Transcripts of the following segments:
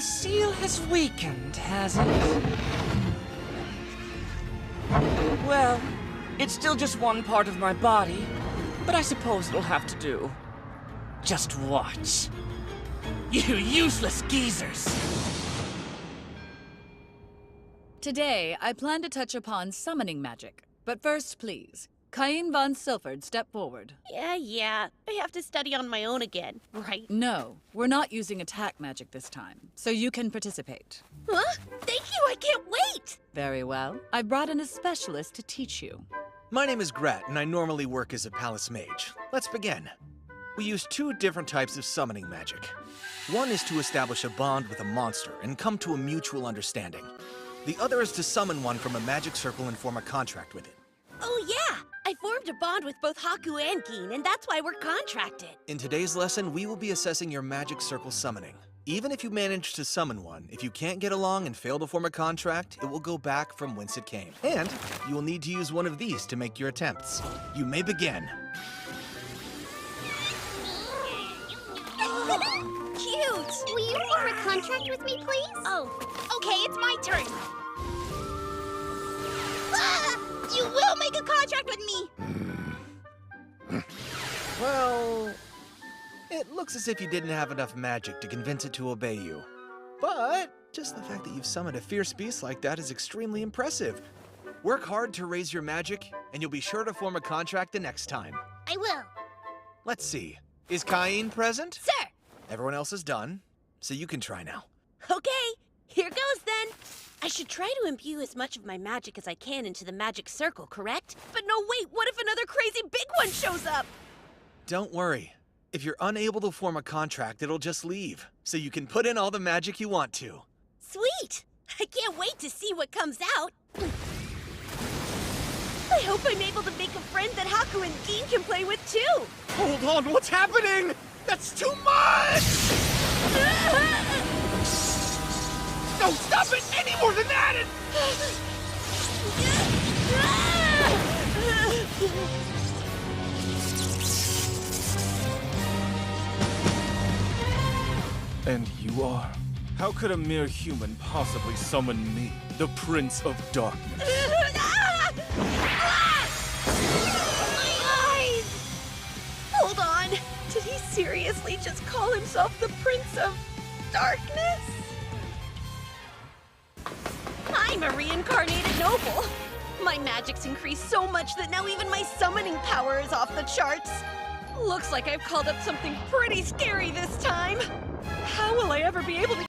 seal has weakened, has it? Well, it's still just one part of my body, but I suppose it'll have to do. Just watch. You useless geezers! Today, I plan to touch upon summoning magic. But first, please, Cain von Silford, step forward. Yeah. I have to study on my own again, right? No, we're not using attack magic this time, so you can participate. Huh? Thank you, I can't wait! Very well. I brought in a specialist to teach you. My name is Gret, and I normally work as a palace mage. Let's begin. We use two different types of summoning magic. One is to establish a bond with a monster and come to a mutual understanding. The other is to summon one from a magic circle and form a contract with it. Oh yeah! I formed a bond with both Haku and Gin, and that's why we're contracted. In today's lesson, we will be assessing your magic circle summoning. Even if you manage to summon one, if you can't get along and fail to form a contract, it will go back from whence it came. And you will need to use one of these to make your attempts. You may begin. Cute! Will you form a contract with me, please? Oh, okay, it's my turn. Ah! You will make a contract with me! Well, it looks as if you didn't have enough magic to convince it to obey you. But just the fact that you've summoned a fierce beast like that is extremely impressive. Work hard to raise your magic, and you'll be sure to form a contract the next time. I will. Let's see. Is Cain present? Sir! Everyone else is done, so you can try now. Okay, here goes then. I should try to imbue as much of my magic as I can into the magic circle, correct? But no, wait, what if another crazy big one shows up? Don't worry. If you're unable to form a contract, it'll just leave, so you can put in all the magic you want to. Sweet! I can't wait to see what comes out. I hope I'm able to make a friend that Haku and Gin can play with too. Hold on, what's happening? That's too much! No, stop it! Any more than that! And you are? How could a mere human possibly summon me, the Prince of Darkness? My eyes! Hold on. Did he seriously just call himself the Prince of Darkness? I'm a reincarnated noble. My magic's increased so much that now even my summoning power is off the charts. Looks like I've called up something pretty scary this time. How will I ever be able to...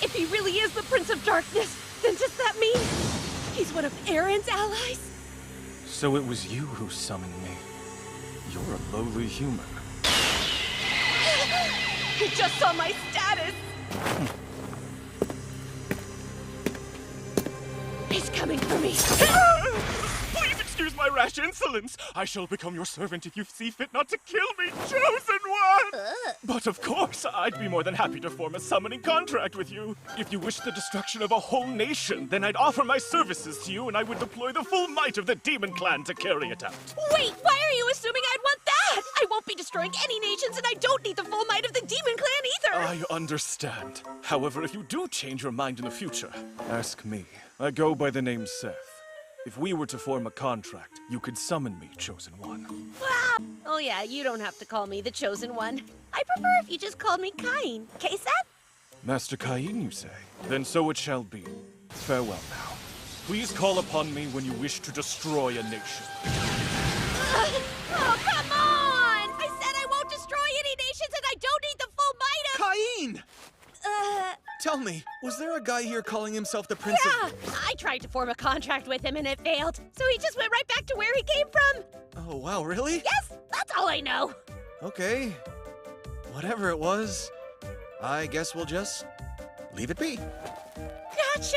If he really is the Prince of Darkness, then does that mean he's one of Aaron's allies? So it was you who summoned me. You're a lowly human. He just saw my status! He's coming for me! Leave it, Excuse my rash insolence. I shall become your servant if you see fit not to kill me, chosen one! But of course, I'd be more than happy to form a summoning contract with you. If you wish the destruction of a whole nation, then I'd offer my services to you and I would deploy the full might of the Demon Clan to carry it out. Wait, why are you assuming I'd want that? I won't be destroying any nations, and I don't need the full might of the Demon Clan either! I understand. However, if you do change your mind in the future, ask me. I go by the name Seth. If we were to form a contract, you could summon me, Chosen One. Ah! Oh yeah, you don't have to call me the Chosen One. I prefer if you just called me Kain. Okay, Seth? Master Cain, you say? Then so it shall be. Farewell now. Please call upon me when you wish to destroy a nation. Oh, come on! I said I won't destroy any nations, and I don't need the full might of... Cain! Tell me, was there a guy here calling himself the Prince Yeah, of... I tried to form a contract with him and it failed, so he just went right back to where he came from. Oh, wow, really? Yes, that's all I know. Okay. Whatever it was, I guess we'll just leave it be. Gotcha.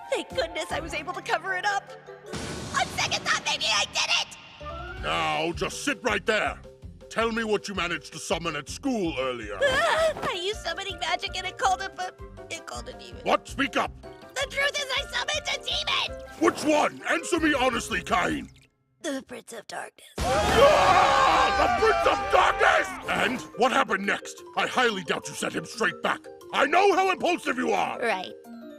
Thank goodness I was able to cover it up. On second thought, maybe I did it. Now, just sit right there. Tell me what you managed to summon at school earlier. I used summoning magic and it called a demon. What? Speak up. The truth is I summoned a demon. Which one? Answer me honestly, Cain. The Prince of Darkness. Ah, the Prince of Darkness! And what happened next? I highly doubt you sent him straight back. I know how impulsive you are. Right.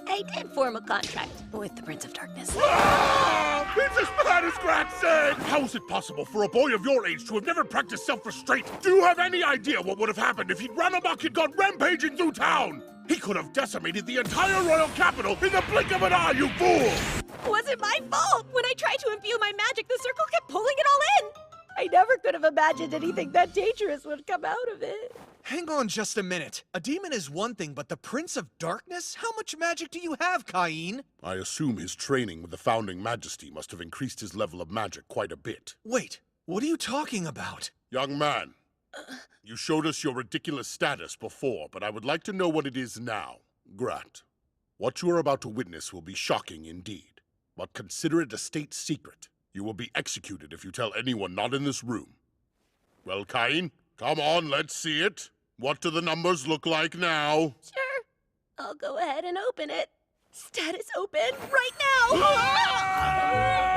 I did form a contract with the Prince of Darkness. Ah, it's as bad as Grat said! How is it possible for a boy of your age to have never practiced self-restraint? Do you have any idea what would have happened if he'd run amok and gone rampaging through town? He could have decimated the entire royal capital in the blink of an eye, you fool! It wasn't my fault! When I tried to imbue my magic, the circle kept pulling it all in! I never could have imagined anything that dangerous would come out of it. Hang on just a minute. A demon is one thing, but the Prince of Darkness? How much magic do you have, Cain? I assume his training with the Founding Majesty must have increased his level of magic quite a bit. Wait, what are you talking about? Young man, you showed us your ridiculous status before, but I would like to know what it is now. Grat, what you are about to witness will be shocking indeed, but consider it a state secret. You will be executed if you tell anyone not in this room. Well, Cain, come on, let's see it. What do the numbers look like now? Sure. I'll go ahead and open it. Status open right now!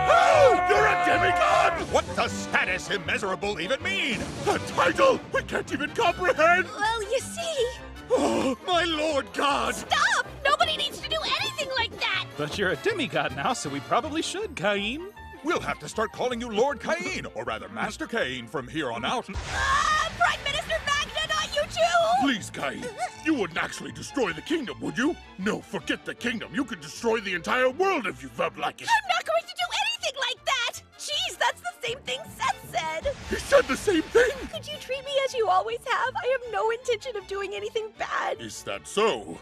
Oh, you're a demigod! What does status immeasurable even mean? A title we can't even comprehend! Well, you see... Oh, my lord god! Stop! Nobody needs to do anything like that! But you're a demigod now, so we probably should, Cain. We'll have to start calling you Lord Cain, or rather Master Cain, from here on out. Prime Minister Magna, not you too! Please, Cain. You wouldn't actually destroy the kingdom, would you? No, forget the kingdom. You could destroy the entire world if you felt like it. I'm not going to do anything like that! Jeez, that's the same thing Seth said! He said the same thing? Could you treat me as you always have? I have no intention of doing anything bad. Is that so?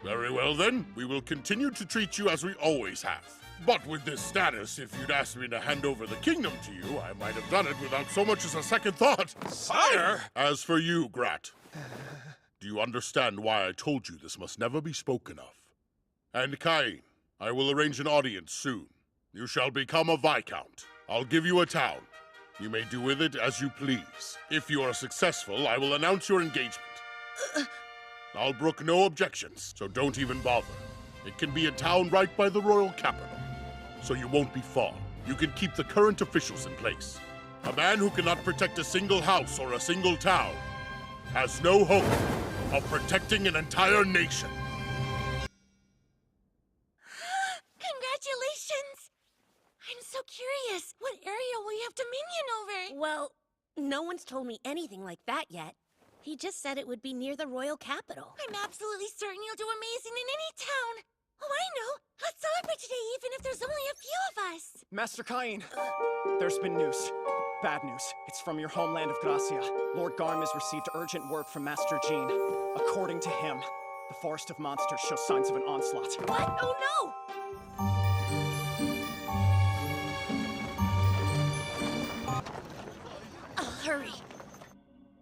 Very well then. We will continue to treat you as we always have. But with this status, if you'd asked me to hand over the kingdom to you, I might have done it without so much as a second thought. Sire! As for you, Grat, do you understand why I told you this must never be spoken of? And Cain, I will arrange an audience soon. You shall become a Viscount. I'll give you a town. You may do with it as you please. If you are successful, I will announce your engagement. I'll brook no objections, so don't even bother. It can be a town right by the royal capital, so you won't be far. You can keep the current officials in place. A man who cannot protect a single house or a single town has no hope of protecting an entire nation. Congratulations! I'm so curious. What area will you have dominion over? Well, no one's told me anything like that yet. He just said it would be near the royal capital. I'm absolutely certain you'll do amazing in any town. Oh, I know. Let's celebrate today even if there's only a few of us. Master Cain, there's been news. Bad news. It's from your homeland of Gracia. Lord Garm has received urgent word from Master Jean. According to him, the Forest of Monsters shows signs of an onslaught. What? Oh, no! I'll hurry.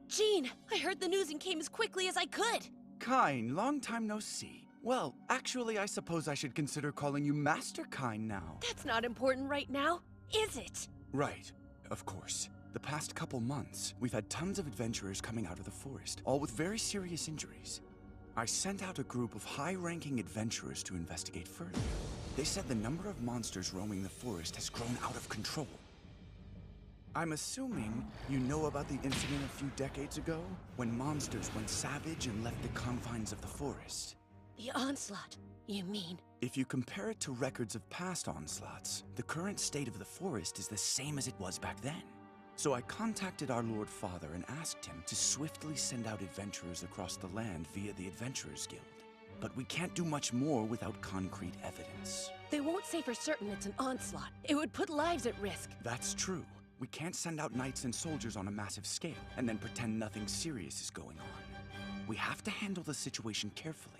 Jean, I heard the news and came as quickly as I could. Cain, long time no see. Well, actually, I suppose I should consider calling you Master Cain now. That's not important right now. is it? Right, of course. The past couple months, we've had tons of adventurers coming out of the forest, all with very serious injuries. I sent out a group of high-ranking adventurers to investigate further. They said the number of monsters roaming the forest has grown out of control. I'm assuming you know about the incident a few decades ago, when monsters went savage and left the confines of the forest. The onslaught, you mean? If you compare it to records of past onslaughts, the current state of the forest is the same as it was back then. So I contacted our Lord Father and asked him to swiftly send out adventurers across the land via the Adventurers Guild. But we can't do much more without concrete evidence. They won't say for certain it's an onslaught. It would put lives at risk. That's true. We can't send out knights and soldiers on a massive scale and then pretend nothing serious is going on. We have to handle the situation carefully.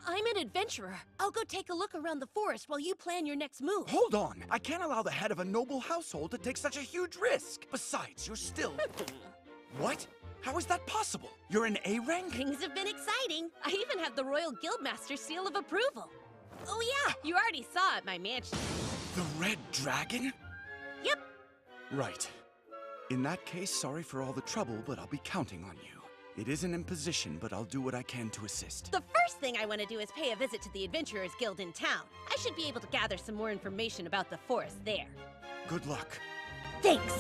I'm an adventurer. I'll go take a look around the forest while you plan your next move. Hold on! I can't allow the head of a noble household to take such a huge risk! Besides, you're still... What? How is that possible? You're an A rank? Things have been exciting. I even have the Royal Guildmaster's seal of approval. Oh yeah, you already saw it at my mansion. The Red Dragon? Yep. Right. In that case, sorry for all the trouble, but I'll be counting on you. It is an imposition, but I'll do what I can to assist. The first thing I want to do is pay a visit to the Adventurers Guild in town. I should be able to gather some more information about the forest there. Good luck. Thanks!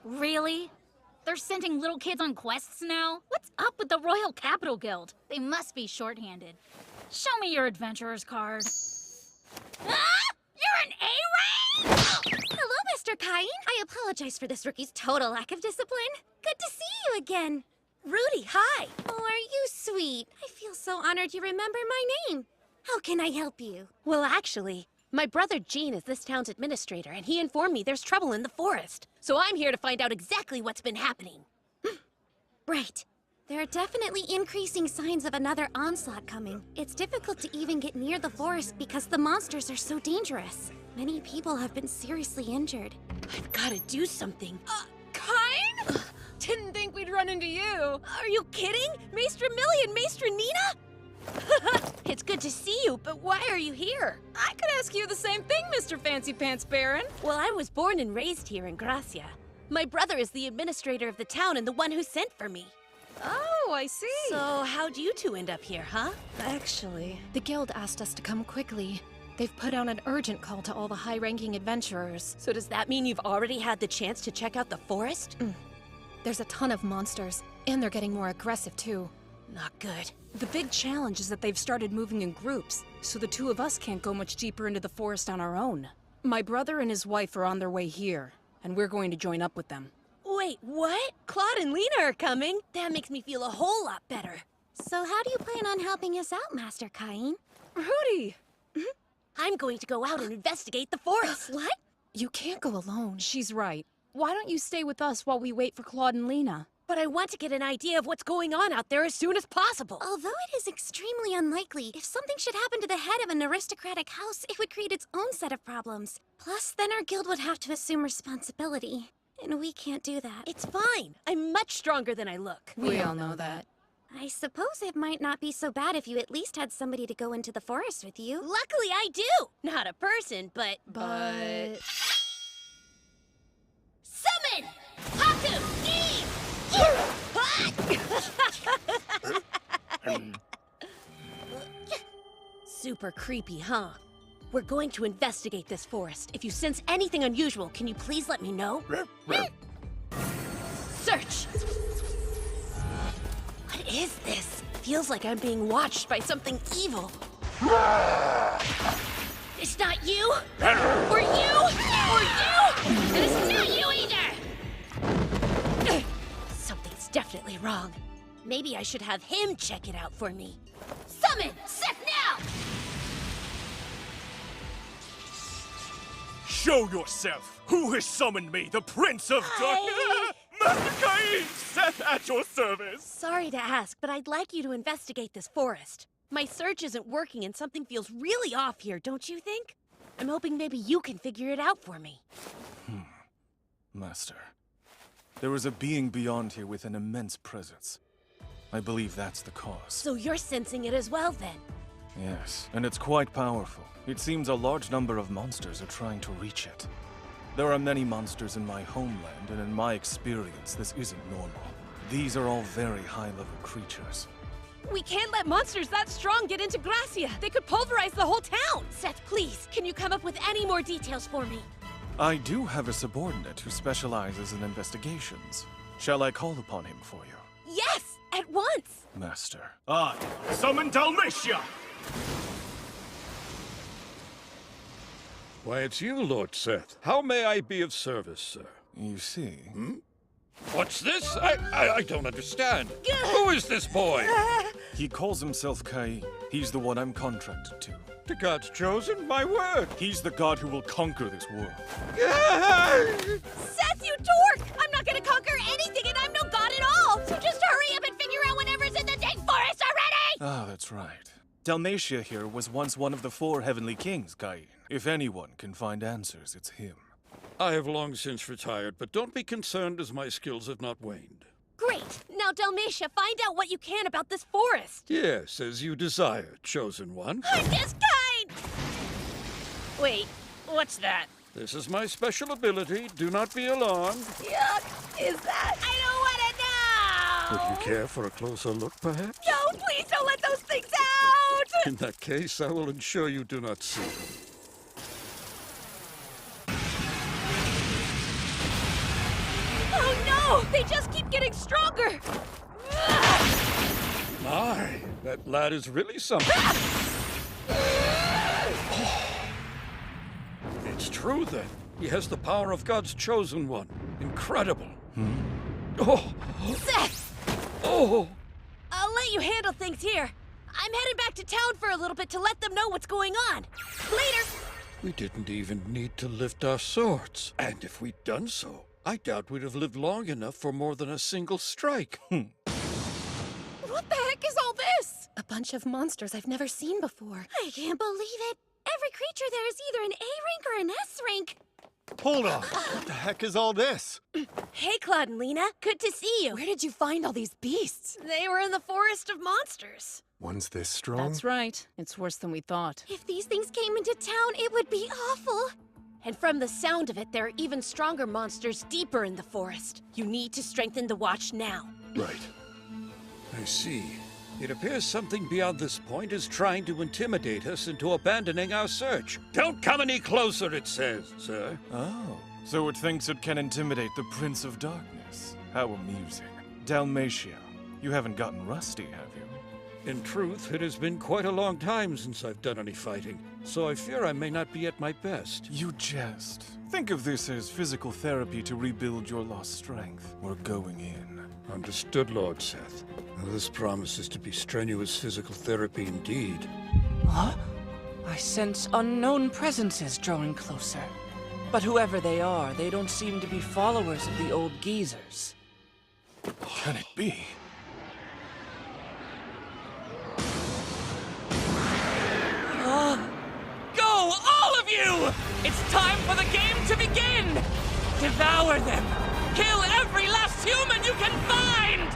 Really? They're sending little kids on quests now? What's up with the Royal Capital Guild? They must be shorthanded. Show me your adventurer's card. Ah! You're an A-rank? Hello, Mr. Cain. I apologize for this rookie's total lack of discipline. Good to see you again. Rudy, hi! Oh, are you sweet? I feel so honored you remember my name. How can I help you? Well, actually, my brother Gene is this town's administrator, and he informed me there's trouble in the forest. So I'm here to find out exactly what's been happening. Right. There are definitely increasing signs of another onslaught coming. It's difficult to even get near the forest because the monsters are so dangerous. Many people have been seriously injured. I've got to do something. Kine? Didn't think we'd run into you. Are you kidding? Maestra Millie and Maestra Nina? It's good to see you, but why are you here? I could ask you the same thing, Mr. Fancy Pants Baron. Well, I was born and raised here in Gracia. My brother is the administrator of the town and the one who sent for me. Oh, I see. So, how'd you two end up here, huh? Actually, the guild asked us to come quickly. They've put out an urgent call to all the high-ranking adventurers. So does that mean you've already had the chance to check out the forest? There's a ton of monsters, and they're getting more aggressive, too. Not good. The big challenge is that they've started moving in groups, so the two of us can't go much deeper into the forest on our own. My brother and his wife are on their way here, and we're going to join up with them. Wait, what? Claude and Lena are coming? That makes me feel a whole lot better. So how do you plan on helping us out, Master Cain? Rudy! I'm going to go out and investigate the forest. What? You can't go alone. She's right. Why don't you stay with us while we wait for Claude and Lena? But I want to get an idea of what's going on out there as soon as possible. Although it is extremely unlikely, if something should happen to the head of an aristocratic house, it would create its own set of problems. Plus, then our guild would have to assume responsibility. And we can't do that. It's fine. I'm much stronger than I look. We all know that. I suppose it might not be so bad if you at least had somebody to go into the forest with you. Luckily, I do. Not a person, but... Summon! Haku! Super creepy, huh? We're going to investigate this forest. If you sense anything unusual, can you please let me know? Search! What is this? Feels like I'm being watched by something evil. It's not you! Or you! Or you! And it's not you either! Something's definitely wrong. Maybe I should have him check it out for me. Summon! Sec now! Show yourself! Who has summoned me, the Prince of Darkness? Master Cain, Seth at your service! Sorry to ask, but I'd like you to investigate this forest. My search isn't working and something feels really off here, don't you think? I'm hoping maybe you can figure it out for me. Master, there is a being beyond here with an immense presence. I believe that's the cause. So you're sensing it as well, then? Yes, and it's quite powerful. It seems a large number of monsters are trying to reach it. There are many monsters in my homeland, and in my experience, this isn't normal. These are all very high-level creatures. We can't let monsters that strong get into Gracia. They could pulverize the whole town. Seth, please, can you come up with any more details for me? I do have a subordinate who specializes in investigations. Shall I call upon him for you? Yes, at once. Master. I summon Dalmatia! Why, it's you, Lord Seth. How may I be of service, sir? You see... What's this? I don't understand. Who is this boy? He calls himself Cain. He's the one I'm contracted to. The God's chosen? My word! He's the god who will conquer this world. Seth, you dork! I'm not gonna conquer anything, and I'm no god at all! So just hurry up and figure out whatever's in the dang forest already! Ah, that's right. Dalmatia here was once one of the 4 heavenly kings, Cain. If anyone can find answers, it's him. I have long since retired, but don't be concerned as my skills have not waned. Great! Now, Dalmatia, find out what you can about this forest! Yes, as you desire, chosen one. I'm just kind! Wait, what's that? This is my special ability. Do not be alarmed. Yuck! Is that? I don't wanna know! Would you care for a closer look, perhaps? No, please don't let those things out! In that case, I will ensure you do not see them. Oh no! They just keep getting stronger! My, that lad is really something. It's true, then. He has the power of God's chosen one. Incredible. Oh! Seth! Oh! I'll let you handle things here. I'm headed back to town for a little bit to let them know what's going on. Later! We didn't even need to lift our swords. And if we'd done so, I doubt we'd have lived long enough for more than a single strike. What the heck is all this? A bunch of monsters I've never seen before. I can't believe it. Every creature there is either an A rank or an S rank. Hold on. What the heck is all this? Hey, Claude and Lena. Good to see you. Where did you find all these beasts? They were in the forest of monsters. One's this strong? That's right. It's worse than we thought. If these things came into town, it would be awful. And from the sound of it, there are even stronger monsters deeper in the forest. You need to strengthen the watch now. Right. I see. It appears something beyond this point is trying to intimidate us into abandoning our search. Don't come any closer, it says, sir. Oh, so it thinks it can intimidate the Prince of Darkness. How amusing. Dalmatia, you haven't gotten rusty, have you? In truth, it has been quite a long time since I've done any fighting, so I fear I may not be at my best. You jest. Think of this as physical therapy to rebuild your lost strength. We're going in. Understood, Lord Seth. Now, this promises to be strenuous physical therapy indeed. Huh? I sense unknown presences drawing closer. But whoever they are, they don't seem to be followers of the old geezers. Can it be? Go, all of you! It's time for the game to begin! Devour them! Kill every last human you can find!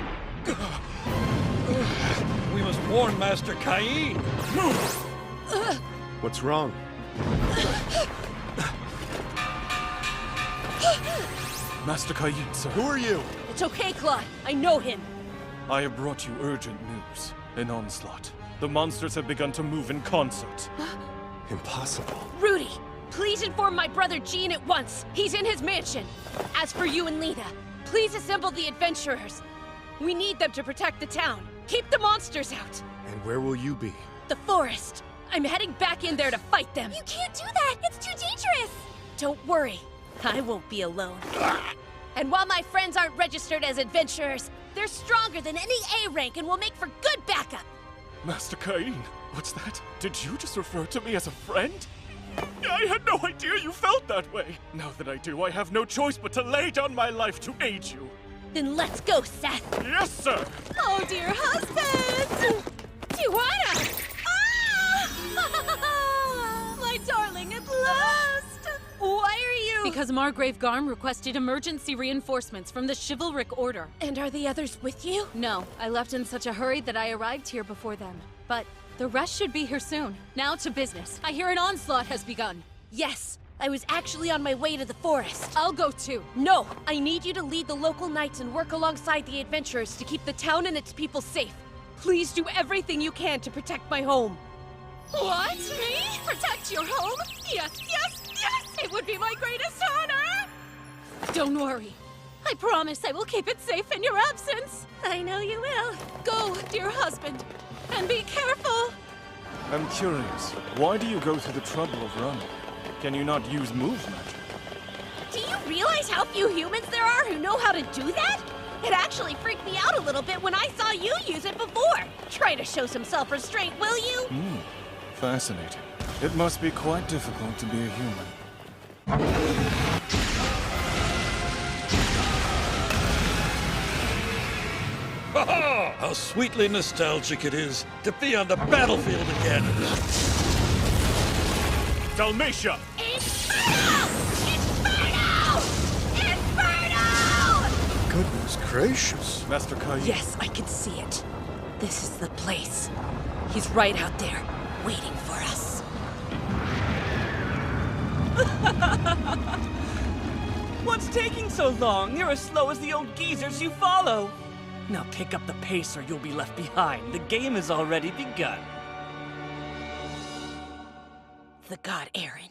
We must warn Master Cain. What's wrong? Master Cain, sir. Who are you? It's okay, Claude. I know him. I have brought you urgent news. An onslaught. The monsters have begun to move in concert. Impossible. Rudy, please inform my brother Gene at once. He's in his mansion. As for you and Lena, please assemble the adventurers. We need them to protect the town. Keep the monsters out. And where will you be? The forest. I'm heading back in there to fight them. You can't do that! It's too dangerous! Don't worry. I won't be alone. And while my friends aren't registered as adventurers, they're stronger than any A rank and will make for good backup. Master Cain, what's that? Did you just refer to me as a friend? I had no idea you felt that way. Now that I do, I have no choice but to lay down my life to aid you. Then let's go, Seth. Yes, sir. Oh, dear husband! Tijuana! Ah! My darling, at last! Why are you Because Margrave Garm requested emergency reinforcements from the Chivalric Order. And are the others with you? No, I left in such a hurry that I arrived here before them. But the rest should be here soon. Now to business. I hear an onslaught has begun. Yes, I was actually on my way to the forest. I'll go too. No, I need you to lead the local knights and work alongside the adventurers to keep the town and its people safe. Please do everything you can to protect my home. What? Me? Protect your home? Yes, yes, yes! It would be my greatest honor! Don't worry. I promise I will keep it safe in your absence. I know you will. Go, dear husband, and be careful. I'm curious. Why do you go through the trouble of running? Can you not use move magic? Do you realize how few humans there are who know how to do that? It actually freaked me out a little bit when I saw you use it before. Try to show some self-restraint, will you? Fascinating. It must be quite difficult to be a human. Ha-ha! How sweetly nostalgic it is to be on the battlefield again. Dalmatia! Inferno! Inferno! Inferno! Goodness gracious. Master Kai. Yes, I can see it. This is the place. He's right out there, waiting for us. What's taking so long? You're as slow as the old geezers you follow. Now pick up the pace or you'll be left behind. The game has already begun. The god Aaron.